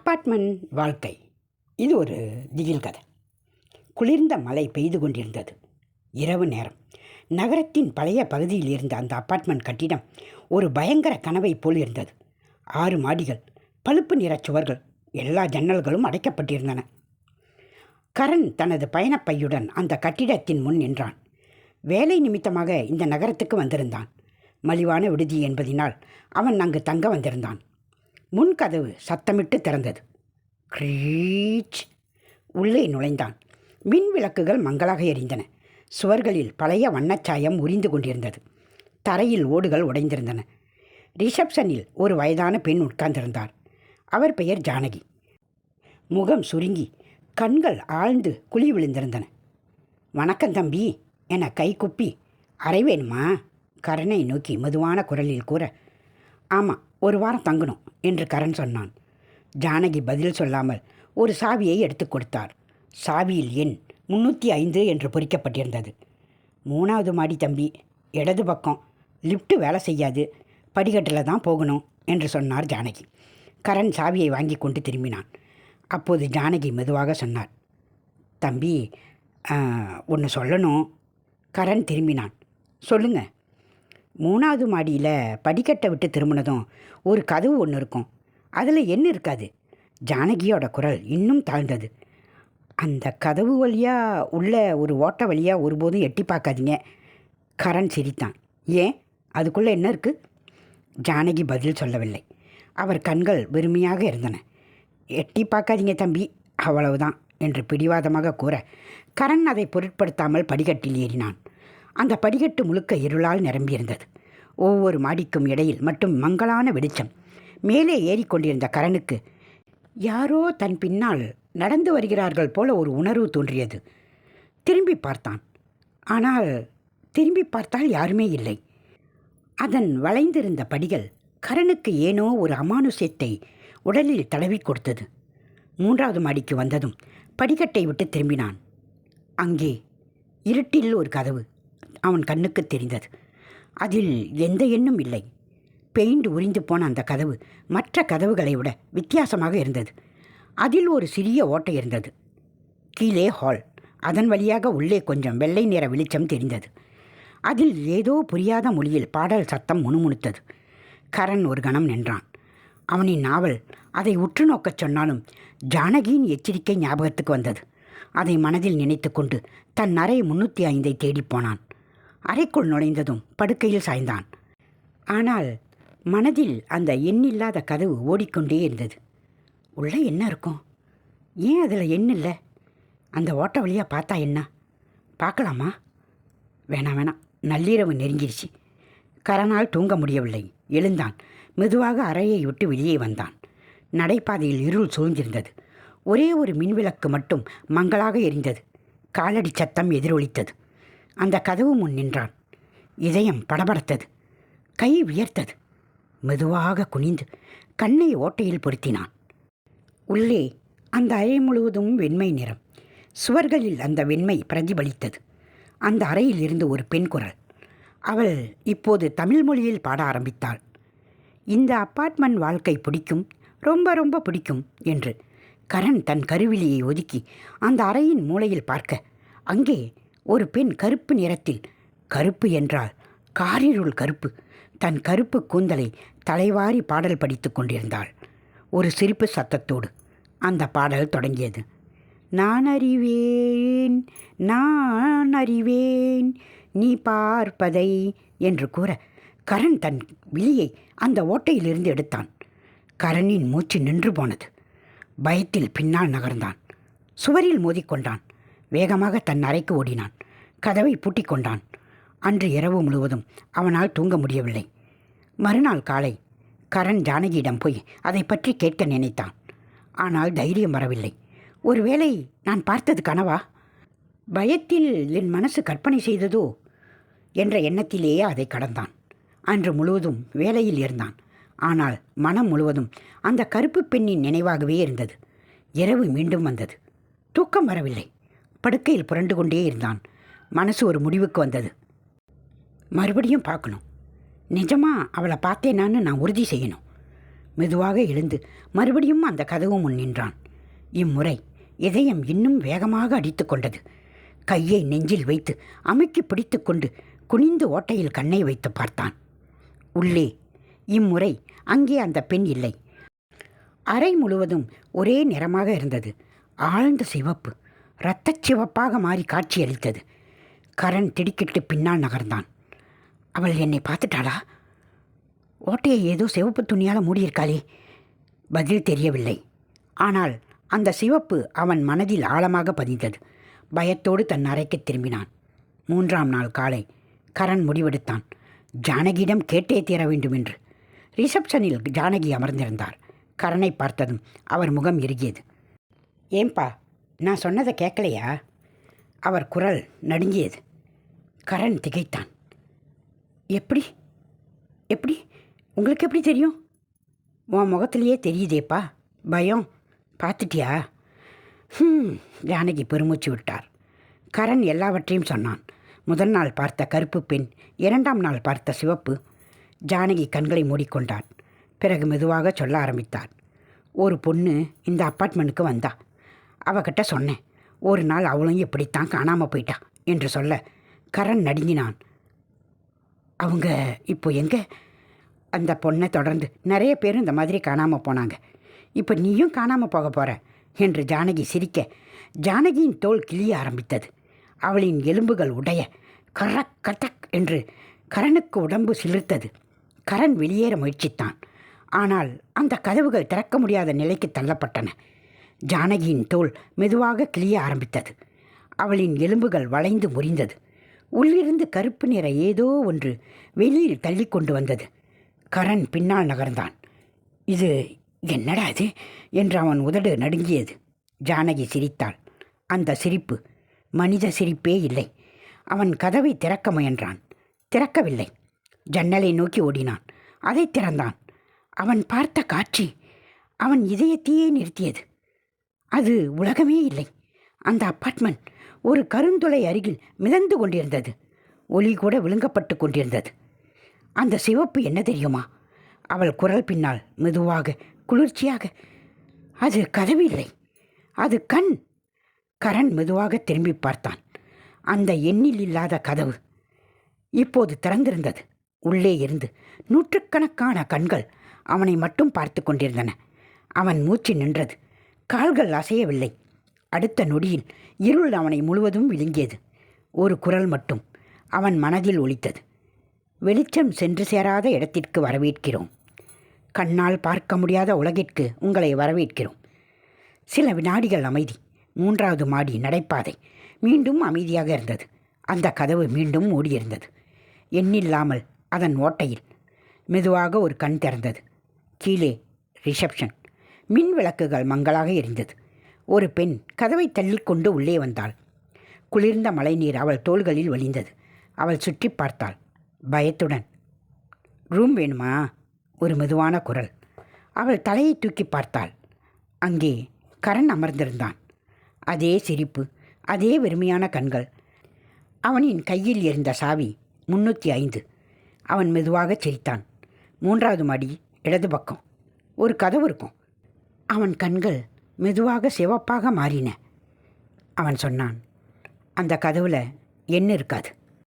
Apartment வாழ்க்கை. இது ஒரு திகில் கதை. குளிர்ந்த மழை பெய்து கொண்டிருந்தது. இரவு நேரம். நகரத்தின் பழைய பகுதியில் இருந்த அந்த அப்பார்ட்மெண்ட் கட்டிடம் ஒரு பயங்கர கனவை போல் இருந்தது. 6 மாடிகள், பழுப்பு நிற சுவர்கள், எல்லா ஜன்னல்களும் அடைக்கப்பட்டிருந்தன. கரண் தனது பயணப்பையுடன் அந்த கட்டிடத்தின் முன் நின்றான். வேலை நிமித்தமாக இந்த நகரத்துக்கு வந்திருந்தான். மலிவான விடுதி என்பதினால் அவன் அங்கு தங்க வந்திருந்தான். முன்கதவு சத்தமிட்டு திறந்தது. க்ரீச்! உள்ளே நுழைந்தான். மின் விளக்குகள் மங்களாக எரிந்தன. சுவர்களில் பழைய வண்ணச்சாயம் உரிந்து கொண்டிருந்தது. தரையில் ஓடுகள் உடைந்திருந்தன. ரிசப்ஷனில் ஒரு வயதான பெண் உட்கார்ந்திருந்தார். அவர் பெயர் ஜானகி. முகம் சுருங்கி, கண்கள் ஆழ்ந்து குழி விழுந்திருந்தன. "வணக்கம் தம்பி" என கைகுப்பி, "அறை வேணுமா?" கரனை நோக்கி மெதுவான குரலில் கூற, "ஆமாம், 1 வாரம் தங்கணும்" என்று கரண் சொன்னான். ஜானகி பதில் சொல்லாமல் ஒரு சாவியை எடுத்து கொடுத்தார். சாவியில் எண் 305 என்று பொறிக்கப்பட்டிருந்தது. "3வது மாடி தம்பி, இடது பக்கம், லிஃப்ட்டு வேலை செய்யாது, படிக்கட்டில் தான் போகணும்" என்று சொன்னார் ஜானகி. கரண் சாவியை வாங்கி கொண்டு திரும்பினான். அப்போது ஜானகி மெதுவாக சொன்னார், "தம்பி, ஒன்று சொல்லணும்." கரண் திரும்பினான். "சொல்லுங்க." 3வது மாடியில் படிக்கட்டை விட்டு திரும்பினதும் ஒரு கதவு ஒன்று இருக்கும். அதில் என்ன இருக்காது. ஜானகியோட குரல் இன்னும் தாழ்ந்தது. "அந்த கதவு வழியாக உள்ள ஒரு ஓட்டை வழியாக ஒருபோதும் எட்டி பார்க்காதீங்க." கரண் சிரித்தான். "ஏன், அதுக்குள்ளே என்ன இருக்குது?" ஜானகி பதில் சொல்லவில்லை. அவர் கண்கள் வெறுமையாக இருந்தன. "எட்டி பார்க்காதீங்க தம்பி, அவ்வளவுதான்" என்று பிடிவாதமாக கூற, கரண் அதை பொருட்படுத்தாமல் படிக்கட்டில் ஏறினான். அந்த படிக்கட்டு முழுக்க இருளால் நிரம்பியிருந்தது. ஒவ்வொரு மாடிக்கும் இடையில் மட்டும் மங்கலான வெளிச்சம். மேலே ஏறிக்கொண்டிருந்த கரனுக்கு யாரோ தன் பின்னால் நடந்து வருகிறார்கள் போல ஒரு உணர்வு தோன்றியது. திரும்பி பார்த்தான். ஆனால் திரும்பி பார்த்தால் யாருமே இல்லை. அதன் வளைந்திருந்த படிகள் கரனுக்கு ஏனோ ஒரு அமானுஷ்யத்தை உடலில் தடவி கொடுத்தது. 3வது மாடிக்கு வந்ததும் படிக்கட்டை விட்டு திரும்பினான். அங்கே இருட்டில் ஒரு கதவு அவன் கண்ணுக்கு தெரிந்தது. அதில் எந்த எண்ணும் இல்லை. பெயிண்ட் உறிந்து போன அந்த கதவு மற்ற கதவுகளை விட வித்தியாசமாக இருந்தது. அதில் ஒரு சிறிய ஓட்டை இருந்தது. கீழே ஹால். அதன் வழியாக உள்ளே கொஞ்சம் வெள்ளை நிற வெளிச்சம் தெரிந்தது. அதில் ஏதோ புரியாத மொழியில் பாடல் சத்தம் முணுமுணுத்தது. கரண் ஒரு கணம் நின்றான். அவனின் நாவல் அதை உற்று நோக்கச் சொன்னாலும் ஜானகியின் எச்சரிக்கை ஞாபகத்துக்கு வந்தது. அதை மனதில் நினைத்து கொண்டு தன் அறை 305 தேடிப்போனான். அறைக்குள் நுழைந்ததும் படுக்கையில் சாய்ந்தான். ஆனால் மனதில் அந்த எண்ணில்லாத கதவு ஓடிக்கொண்டே இருந்தது. உள்ளே என்ன இருக்கும்? ஏன் அதில் எண் இல்லை? அந்த ஓட்ட வழியாக பார்த்தா என்ன? பார்க்கலாமா? வேணாம், நள்ளிரவு நெருங்கிடுச்சு. கரனால் தூங்க முடியவில்லை. எழுந்தான். மெதுவாக அறையை விட்டு வெளியே வந்தான். நடைபாதையில் இருள் சூழ்ந்திருந்தது. ஒரே ஒரு மின்விளக்கு மட்டும் மங்களாக எரிந்தது. காலடி சத்தம் எதிரொலித்தது. அந்த கதவு முன் நின்றான். இதயம் படபடத்தது. கை வியர்த்தது. மெதுவாக குனிந்து கண்ணை ஓட்டையில் பொருத்தினான். உள்ளே அந்த அறை முழுவதும் வெண்மை நிறம். சுவர்களில் அந்த வெண்மை பிரதிபலித்தது. அந்த அறையில் இருந்து ஒரு பெண் குரல். அவள் இப்போது தமிழ் மொழியில் பாட ஆரம்பித்தாள். "இந்த அப்பார்ட்மெண்ட் வாழ்க்கை பிடிக்கும், ரொம்ப ரொம்ப பிடிக்கும்" என்று. கரண் தன் கருவிலியை ஒதுக்கி அந்த அறையின் மூலையில் பார்க்க, அங்கே ஒரு பெண் கருப்பு நிறத்தில், கருப்பு என்றால் காரிருள் கருப்பு, தன் கருப்பு கூந்தலை தலைவாரி பாடல் படித்து கொண்டிருந்தாள். ஒரு சிரிப்பு சத்தத்தோடு அந்த பாடல் தொடங்கியது. "நான் அறிவேன், நான் அறிவேன் நீ பார்ப்பதை" என்று கூற, கரண் தன் விழியை அந்த ஓட்டையிலிருந்து எடுத்தான். கரணின் மூச்சு நின்று போனது. பயத்தில் பின்னால் நகர்ந்தான். சுவரில் மோதிக்கொண்டான். வேகமாக தன் அறைக்கு ஓடினான். கதவை பூட்டிக் கொண்டான். அன்று இரவு முழுவதும் அவனால் தூங்க முடியவில்லை. மறுநாள் காலை கரண் ஜானகியிடம் போய் அதை பற்றி கேட்க நினைத்தான். ஆனால் தைரியம் வரவில்லை. ஒருவேளை நான் பார்த்தது கனவா? பயத்தில் என் மனசு கற்பனை செய்ததோ என்ற எண்ணத்திலேயே அதை கடந்தான். அன்று முழுவதும் வேலையில் இருந்தான். ஆனால் மனம் முழுவதும் அந்த கருப்பு பெண்ணின் நினைவாகவே இருந்தது. இரவு மீண்டும் வந்தது. தூக்கம் வரவில்லை. படுக்கையில் புரண்டு கொண்டே இருந்தான். மனசு ஒரு முடிவுக்கு வந்தது. மறுபடியும் பார்க்கணும். நிஜமாக அவளை பார்த்தேனான்னு நான் உறுதி செய்யணும். மெதுவாக எழுந்து மறுபடியும் அந்த கதவு முன் நின்றான். இம்முறை இதயம் இன்னும் வேகமாக அடித்து கொண்டது. கையை நெஞ்சில் வைத்து அமுக்கி பிடித்து கொண்டு குனிந்து ஓட்டையில் கண்ணை வைத்து பார்த்தான். உள்ளே இம்முறை அங்கே அந்த பெண் இல்லை. அறை முழுவதும் ஒரே நிறமாக இருந்தது. ஆழ்ந்த சிவப்பு இரத்தச் சிவப்பாக மாறி காட்சியளித்தது. கரண் திடுக்கிட்டு பின்னால் நகர்ந்தான். அவள் என்னை பார்த்துட்டாளா? ஓட்டையை ஏதோ சிவப்பு துணியால் மூடியிருக்காளே. பதில் தெரியவில்லை. ஆனால் அந்த சிவப்பு அவன் மனதில் ஆழமாக பதிந்தது. பயத்தோடு தன் அறைக்கு திரும்பினான். 3ஆம் நாள் காலை கரண் முடிவெடுத்தான். ஜானகியிடம் கேட்டே தீர வேண்டும் என்று. ரிசப்ஷனில் ஜானகி அமர்ந்திருந்தார். கரனை பார்த்ததும் அவர் முகம் இறுகியது. ஏன்பா, நான் சொன்னதை கேட்கலையா? அவர் குரல் நடுங்கியது. கரண் திகைத்தான். எப்படி எப்படி உங்களுக்கு எப்படி தெரியும்? உன் முகத்திலேயே தெரியுதேப்பா. பயம். பார்த்துட்டியா? ஜானகி பெருமூச்சு விட்டார். கரண் எல்லாவற்றையும் சொன்னான். முதல் நாள் பார்த்த கருப்பு பெண், 2ஆம் நாள் பார்த்த சிவப்பு. ஜானகி கண்களை மூடிக்கொண்டார். பிறகு மெதுவாக சொல்ல ஆரம்பித்தார். ஒரு பொண்ணு இந்த அப்பார்ட்மெண்ட்டுக்கு வந்தா. அவகிட்ட சொன்னேன். ஒரு நாள் அவளும் இப்படித்தான் காணாமல் போயிட்டா என்று சொல்ல கரண் நடுங்கினான். அவங்க இப்போ எங்கே? அந்த பொண்ணை தொடர்ந்து நிறைய பேரும் இந்த மாதிரி காணாமல் போனாங்க. இப்போ நீயும் காணாமல் போக போகிற என்று ஜானகி சிரிக்க ஜானகியின் தோல் கிழிய ஆரம்பித்தது. அவளின் எலும்புகள் உடைய கரக் கதக் என்று கரனுக்கு உடம்பு சிலிர்த்தது. கரண் வெளியேற முயற்சித்தான். ஆனால் அந்த கதவுகள் திறக்க முடியாத நிலைக்கு தள்ளப்பட்டன. ஜானகியின் தோல் மெதுவாக கிழிய ஆரம்பித்தது. அவளின் எலும்புகள் வளைந்து முறிந்தது. உள்ளிருந்து கருப்பு நிற ஏதோ ஒன்று வெளியில் தள்ளி கொண்டு வந்தது. கரண் பின்னால் நகர்ந்தான். இது என்னடா அது என்று அவன் உதடு நடுங்கியது. ஜானகி சிரித்தாள். அந்த சிரிப்பு மனித சிரிப்பே இல்லை. அவன் கதவை திறக்க முயன்றான். திறக்கவில்லை. ஜன்னலை நோக்கி ஓடினான். அதை திறந்தான். அவன் பார்த்த காட்சி அவன் இதயத்தையே நிறுத்தியது. அது உலகமே இல்லை. அந்த அப்பார்ட்மெண்ட் ஒரு கருந்துளை அருகில் மிதந்து கொண்டிருந்தது. ஒளி கூட விழுங்கப்பட்டு கொண்டிருந்தது. அந்த சிவப்பு என்ன தெரியுமா? அவள் குரல் பின்னால் மெதுவாக குளிர்ச்சியாக, அது கதவு இல்லை, அது கண். கரண் மெதுவாக திரும்பி பார்த்தான். அந்த எண்ணில் இல்லாத கதவு இப்போது திறந்திருந்தது. உள்ளே இருந்து நூற்றுக்கணக்கான கண்கள் அவனை மட்டும் பார்த்து கொண்டிருந்தன. அவன் மூச்சு நின்றது. கால்கள் அசையவில்லை. அடுத்த நொடியில் இருள் அவனை முழுவதும் விழுங்கியது. ஒரு குரல் மட்டும் அவன் மனதில் ஒலித்தது. வெளிச்சம் சென்று சேராத இடத்திற்கு வரவேற்கிறோம். கண்ணால் பார்க்க முடியாத உலகிற்கு உங்களை வரவேற்கிறோம். சில வினாடிகள் அமைதி. 3வது மாடி நடைபாதை மீண்டும் அமைதியாக இருந்தது. அந்த கதவு மீண்டும் மூடியிருந்தது. எண்ணில்லாமல் அதன் ஓட்டையில் மெதுவாக ஒரு கண் திறந்தது. கீழே ரிசப்ஷன். மின் விளக்குகள் மங்களாக எரிந்தது. ஒரு பெண் கதவை தள்ளிக்கொண்டு உள்ளே வந்தாள். குளிர்ந்த மழைநீர் அவள் தோள்களில் வழிந்தது. அவள் சுற்றி பார்த்தாள் பயத்துடன். ரூம் வேணுமா? ஒரு மெதுவான குரல். அவள் தலையை தூக்கி பார்த்தாள். அங்கே கரண் அமர்ந்திருந்தான். அதே சிரிப்பு, அதே வெறுமையான கண்கள். அவனின் கையில் இருந்த சாவி 305. அவன் மெதுவாக சிரித்தான். 3வது மாடி இடது பக்கம் ஒரு கதவு இருக்கும். அவன் கண்கள் மெதுவாக சிவப்பாக மாறின. அவன் சொன்னான், அந்த கதவில் என்ன இருக்காது.